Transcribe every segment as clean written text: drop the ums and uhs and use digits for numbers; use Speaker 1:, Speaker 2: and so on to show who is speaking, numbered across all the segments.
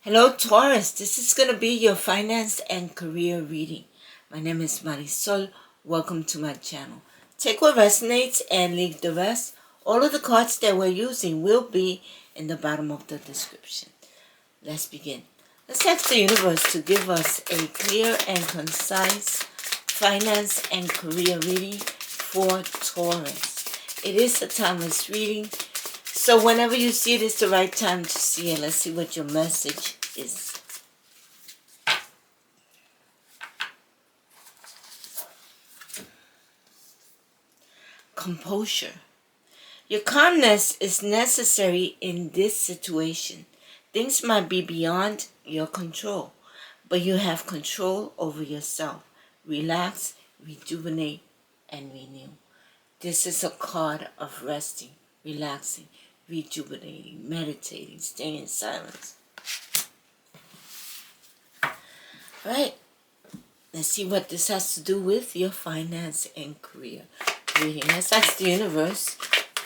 Speaker 1: Hello Taurus, this is going to be your finance and career reading. My name is Marisol. Welcome to my channel. Take what resonates and leave the rest. All of the cards that we're using will be in the bottom of the description. Let's begin. Let's ask the universe to give us a clear and concise finance and career reading for Taurus. It is a timeless reading, so whenever you see it, it's the right time to see it. Let's see what your message is. Composure. Your calmness is necessary in this situation. Things might be beyond your control, but you have control over yourself. Relax, rejuvenate, and renew. This is a card of resting, relaxing, rejuvenating, meditating, staying in silence. Right? Let's see what this has to do with your finance and career reading. Let's ask the universe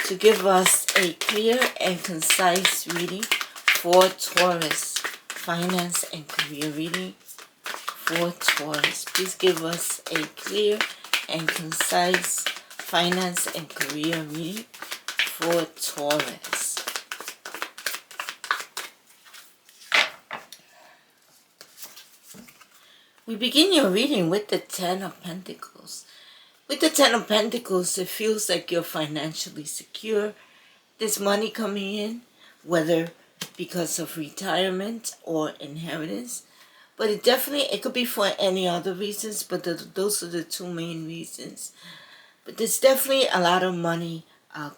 Speaker 1: to give us a clear and concise reading for Taurus. Finance and career reading for Taurus. Please give us a clear and concise finance and career reading for Taurus. We begin your reading with the Ten of Pentacles. With the Ten of Pentacles, it feels like you're financially secure. There's money coming in, whether because of retirement or inheritance. But it could be for any other reasons, but those are the two main reasons. But there's definitely a lot of money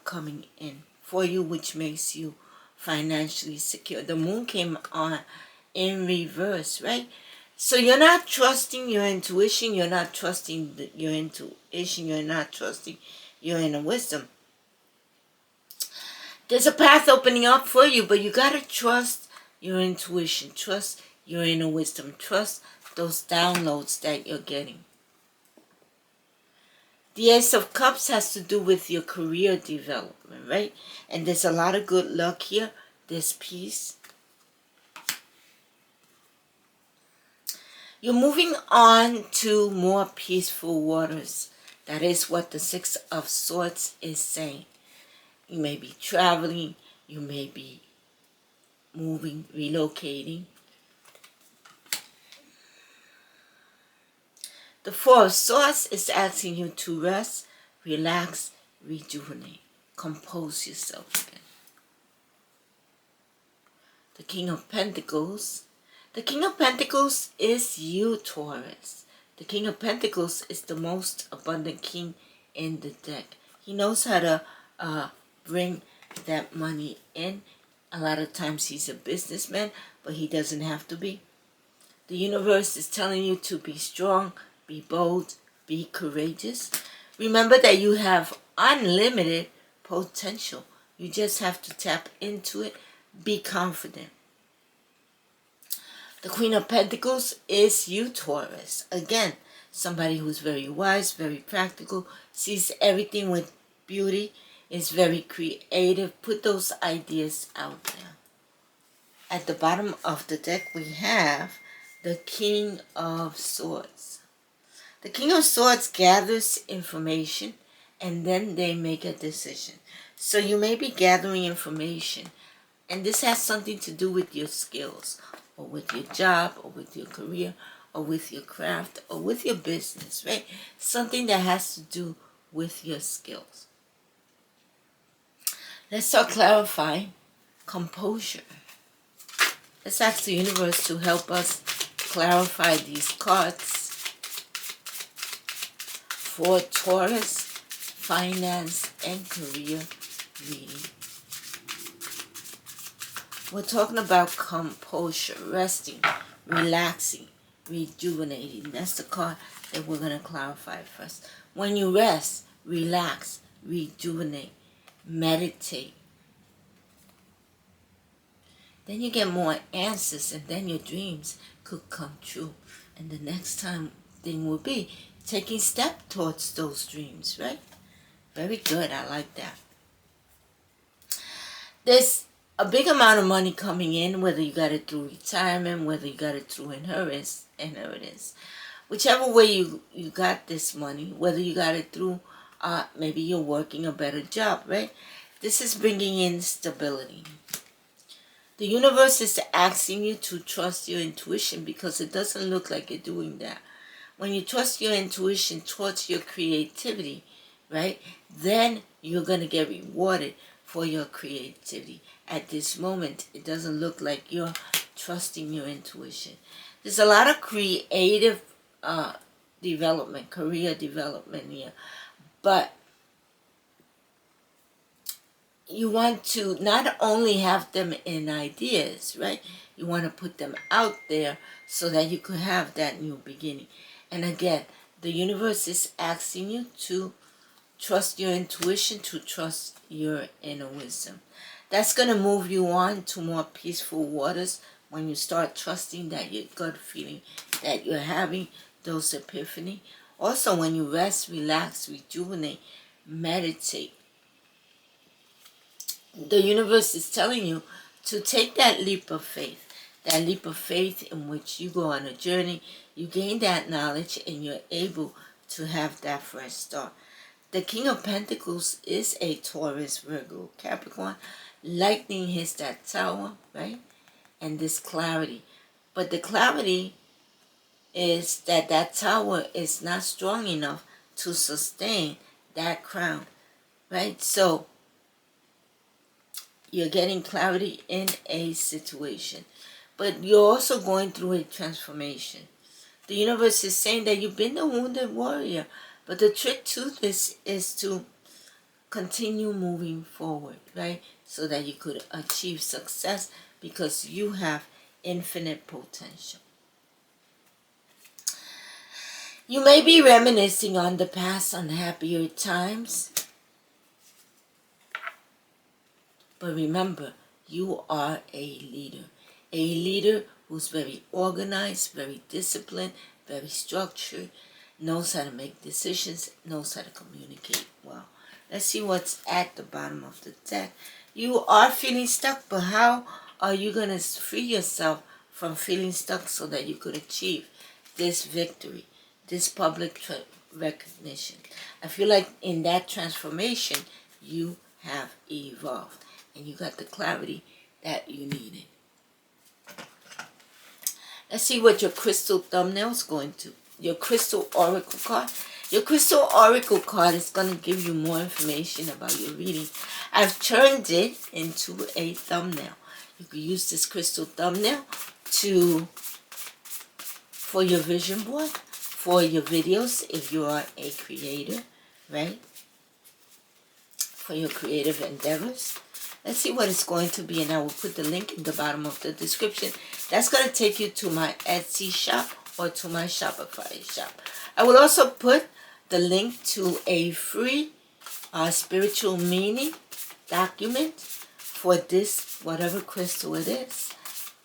Speaker 1: coming in for you, which makes you financially secure. The moon came on in reverse, right? So you're not trusting your intuition, you're not trusting your intuition, you're not trusting your inner wisdom. There's a path opening up for you, but you gotta trust your intuition, trust your inner wisdom, trust those downloads that you're getting. The Ace of Cups has to do with your career development, right? And there's a lot of good luck here. There's peace. You're moving on to more peaceful waters. That is what the Six of Swords is saying. You may be traveling. You may be moving, relocating. The Four of Swords is asking you to rest, relax, rejuvenate, compose yourself again. The King of Pentacles. The King of Pentacles is you, Taurus. The King of Pentacles is the most abundant king in the deck. He knows how to bring that money in. A lot of times he's a businessman, but he doesn't have to be. The universe is telling you to be strong, be bold, be courageous. Remember that you have unlimited potential. You just have to tap into it. Be confident. The Queen of Pentacles is you, Taurus. Again, somebody who's very wise, very practical, sees everything with beauty, is very creative. Put those ideas out there. At the bottom of the deck, we have the King of Swords. The King of Swords gathers information and then they make a decision. So you may be gathering information, and this has something to do with your skills, or with your job, or with your career, or with your craft, or with your business, right? Something that has to do with your skills. Let's start clarifying composure. Let's ask the universe to help us clarify these cards for Taurus finance and career reading. We're talking about composure, resting, relaxing, rejuvenating. That's the card that we're going to clarify first. When you rest, relax, rejuvenate, meditate, then you get more answers, and then your dreams could come true. And the next thing will be taking step towards those dreams, right? Very good. I like that. There's a big amount of money coming in, whether you got it through retirement, whether you got it through inheritance. Whichever way you got this money, whether you got it through, maybe you're working a better job, right? This is bringing in stability. The universe is asking you to trust your intuition because it doesn't look like you're doing that. When you trust your intuition towards your creativity, right, then you're going to get rewarded for your creativity. At this moment, it doesn't look like you're trusting your intuition. There's a lot of creative development, career development here, but you want to not only have them in ideas, right? You want to put them out there so that you could have that new beginning. And again, the universe is asking you to trust your intuition, to trust your inner wisdom. That's going to move you on to more peaceful waters when you start trusting that your gut feeling that you're having those epiphany. Also, when you rest, relax, rejuvenate, meditate, the universe is telling you to take that leap of faith in which you go on a journey, you gain that knowledge, and you're able to have that fresh start. The King of Pentacles is a Taurus, Virgo, Capricorn. Lightning hits that tower, right? And this clarity. But the clarity is that that tower is not strong enough to sustain that crown, right? So you're getting clarity in a situation, but you're also going through a transformation. The universe is saying that you've been the wounded warrior, but the trick to this is to continue moving forward, right? So that you could achieve success because you have infinite potential. You may be reminiscing on the past, on happier times. But remember, you are a leader. A leader who's very organized, very disciplined, very structured, knows how to make decisions, knows how to communicate well. Let's see what's at the bottom of the deck. You are feeling stuck, but how are you going to free yourself from feeling stuck so that you could achieve this victory, this public recognition? I feel like in that transformation, you have evolved. And you got the clarity that you needed. Let's see what your crystal thumbnail is going to. Your crystal oracle card. Your crystal oracle card is going to give you more information about your reading. I've turned it into a thumbnail. You can use this crystal thumbnail for your vision board, for your videos if you are a creator, right? For your creative endeavors. Let's see what it's going to be, and I will put the link in the bottom of the description. That's going to take you to my Etsy shop or to my Shopify shop. I will also put the link to a free spiritual meaning document for this, whatever crystal it is.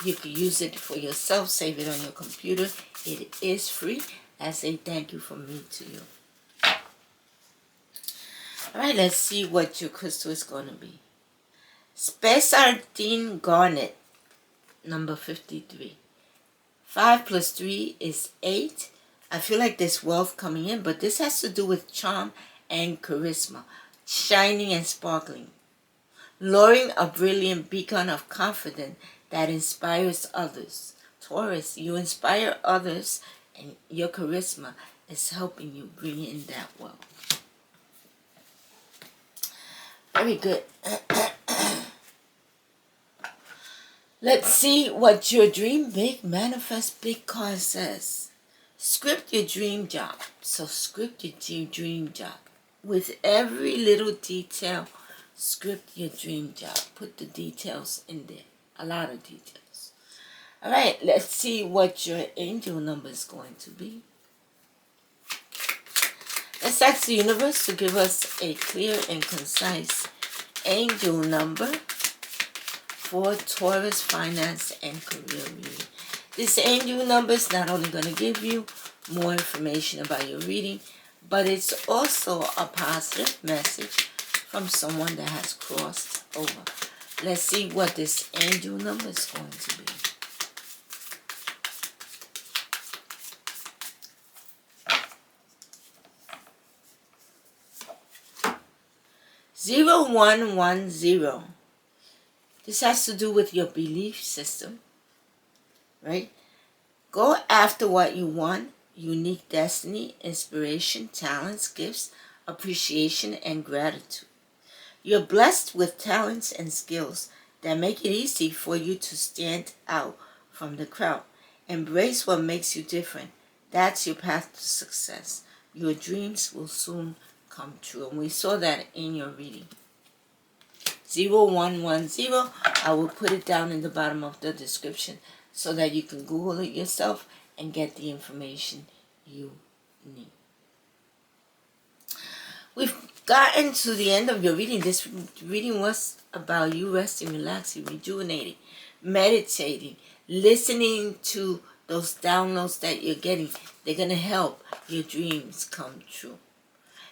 Speaker 1: You can use it for yourself, save it on your computer. It is free as a thank you from me to you. Alright, let's see what your crystal is going to be. Spessartine Garnet, number 53. 5 plus 3 is 8. I feel like there's wealth coming in, but this has to do with charm and charisma, shining and sparkling. Luring a brilliant beacon of confidence that inspires others. Taurus, you inspire others, and your charisma is helping you bring in that wealth. Very good. Let's see what your dream big, manifest big card says. Script your dream job. So script your dream job. With every little detail, script your dream job. Put the details in there. A lot of details. Alright, let's see what your angel number is going to be. Let's ask the universe to give us a clear and concise angel number for Taurus Finance and Career Reading. This angel number is not only going to give you more information about your reading, but it's also a positive message from someone that has crossed over. Let's see what this angel number is going to be. Zero, 1, 1, 0. This has to do with your belief system, right? Go after what you want. Unique destiny, inspiration, talents, gifts, appreciation, and gratitude. You're blessed with talents and skills that make it easy for you to stand out from the crowd. Embrace what makes you different. That's your path to success. Your dreams will soon come true. And we saw that in your reading. 0110. I will put it down in the bottom of the description so that you can Google it yourself and get the information you need. We've gotten to the end of your reading. This reading was about you resting, relaxing, rejuvenating, meditating, listening to those downloads that you're getting. They're going to help your dreams come true.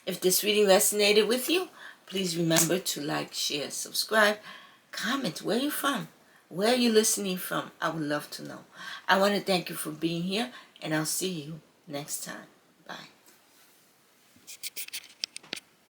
Speaker 1: If this reading resonated with you, please remember to like, share, subscribe, comment. Where are you from? Where are you listening from? I would love to know. I want to thank you for being here, and I'll see you next time. Bye.